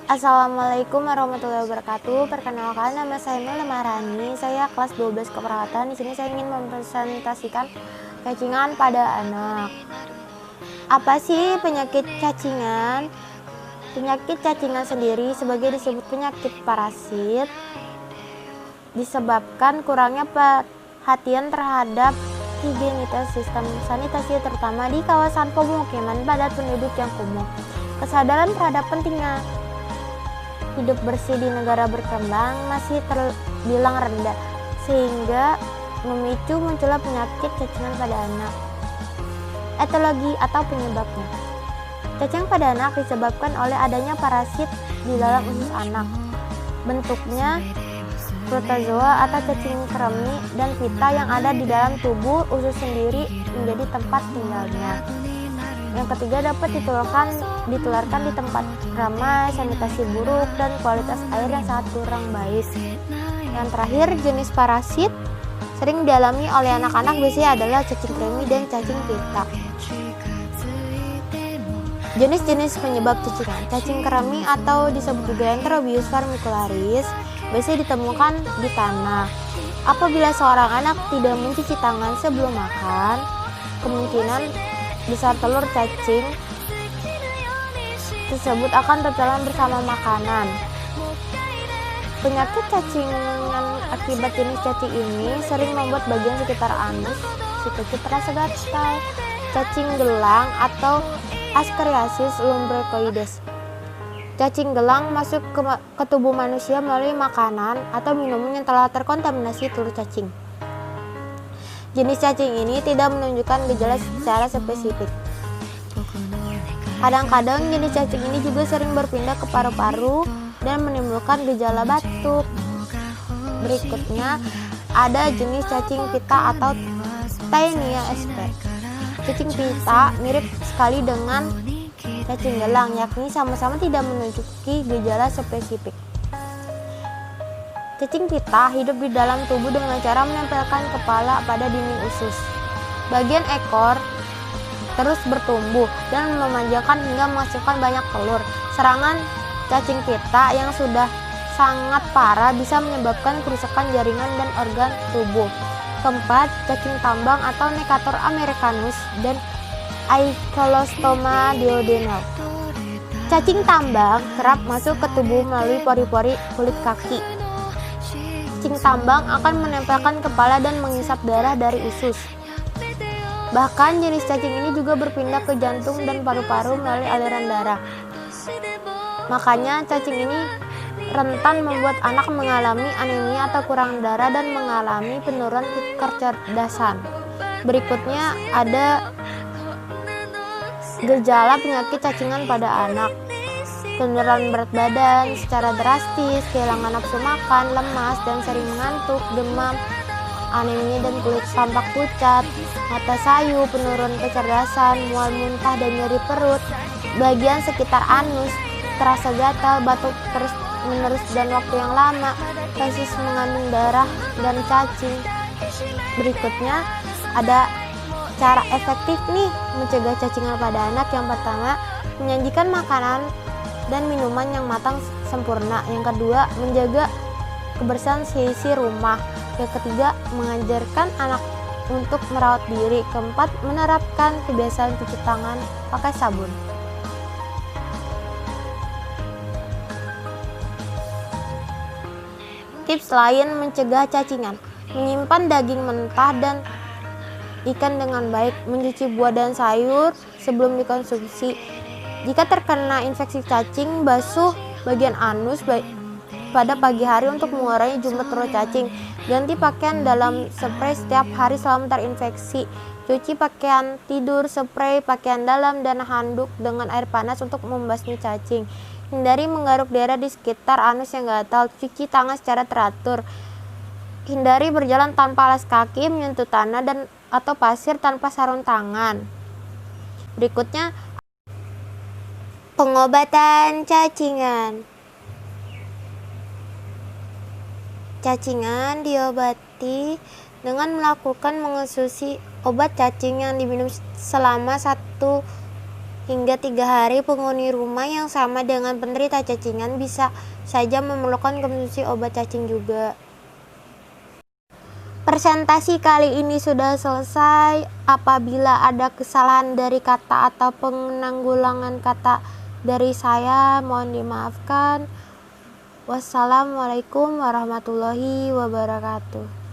Assalamualaikum warahmatullahi wabarakatuh. Perkenalkan, nama saya Nula Marani. Saya kelas 12 keperawatan. Di sini saya ingin mempresentasikan cacingan pada anak. Apa sih penyakit cacingan? Penyakit cacingan sendiri sebagai disebut penyakit parasit disebabkan kurangnya perhatian terhadap higienitas sistem sanitasi terutama di kawasan pemukiman padat penduduk yang kumuh. Kesadaran terhadap pentingnya hidup bersih di negara berkembang masih terbilang rendah, sehingga memicu munculnya penyakit cacingan pada anak. Etiologi atau penyebabnya. Cacing pada anak disebabkan oleh adanya parasit di dalam usus anak. Bentuknya protozoa atau cacing kremi dan pita yang ada di dalam tubuh usus sendiri menjadi tempat tinggalnya. Yang ketiga, dapat ditularkan di tempat ramai, sanitasi buruk, dan kualitas air yang sangat kurang baik. Yang terakhir, jenis parasit sering dialami oleh anak-anak biasanya adalah cacing kremi dan cacing pita. Jenis-jenis penyebab cacingan. Cacing kremi atau disebut juga Enterobius vermicularis biasanya ditemukan di tanah. Apabila seorang anak tidak mencuci tangan sebelum makan, kemungkinan besar telur cacing tersebut akan tertelan bersama makanan. Penyakit cacingan akibat jenis cacing ini sering membuat bagian sekitar anus si kecil terasa gatal. Cacing gelang atau Ascariasis lumbricoides. Cacing gelang masuk ke tubuh manusia melalui makanan atau minuman yang telah terkontaminasi telur cacing. Jenis cacing ini tidak menunjukkan gejala secara spesifik. Kadang-kadang jenis cacing ini juga sering berpindah ke paru-paru dan menimbulkan gejala batuk. Berikutnya ada jenis cacing pita atau Taenia sp. Cacing pita mirip sekali dengan cacing gelang, yakni sama-sama tidak menunjuki gejala spesifik. Cacing pita hidup di dalam tubuh dengan cara menempelkan kepala pada dinding usus. Bagian ekor terus bertumbuh dan memanjangkan hingga menghasilkan banyak telur. Serangan cacing pita yang sudah sangat parah bisa menyebabkan kerusakan jaringan dan organ tubuh. Keempat, cacing tambang atau Necator americanus dan Ankylostoma duodenal. Cacing tambang kerap masuk ke tubuh melalui pori-pori kulit kaki. Cacing tambang akan menempelkan kepala dan mengisap darah dari usus. Bahkan jenis cacing ini juga berpindah ke jantung dan paru-paru melalui aliran darah. Makanya cacing ini rentan membuat anak mengalami anemia atau kurang darah dan mengalami penurunan kecerdasan. Berikutnya ada gejala penyakit cacingan pada anak. Penurunan berat badan secara drastis, kehilangan nafsu makan, lemas dan sering mengantuk, demam, anemia dan kulit tampak pucat, mata sayu, penurunan kecerdasan, mual muntah dan nyeri perut, bagian sekitar anus terasa gatal, batuk terus-menerus dan waktu yang lama, fesis mengandung darah dan cacing. Berikutnya ada cara efektif nih mencegah cacingan pada anak. Yang pertama, menyajikan makanan dan minuman yang matang sempurna. Yang kedua, menjaga kebersihan seisi rumah. Yang ketiga, mengajarkan anak untuk merawat diri. Keempat, menerapkan kebiasaan cuci tangan pakai sabun. Tips lain mencegah cacingan: menyimpan daging mentah dan ikan dengan baik, mencuci buah dan sayur sebelum dikonsumsi. Jika terkena infeksi cacing, basuh bagian anus pada pagi hari untuk mengurangi jumlah telur cacing. Ganti pakaian dalam spray setiap hari selama terinfeksi. Cuci pakaian tidur, spray pakaian dalam dan handuk dengan air panas untuk membasmi cacing. Hindari menggaruk daerah di sekitar anus yang gatal. Cuci tangan secara teratur. Hindari berjalan tanpa alas kaki, menyentuh tanah dan atau pasir tanpa sarung tangan. Berikutnya, pengobatan cacingan. Cacingan diobati dengan melakukan mengonsumsi obat cacing yang diminum selama 1 hingga 3 hari. Penghuni rumah yang sama dengan penderita cacingan bisa saja memerlukan konsumsi obat cacing juga. Presentasi kali ini sudah selesai. Apabila ada kesalahan dari kata atau penanggulangan kata dari saya, mohon dimaafkan. Wassalamualaikum warahmatullahi wabarakatuh.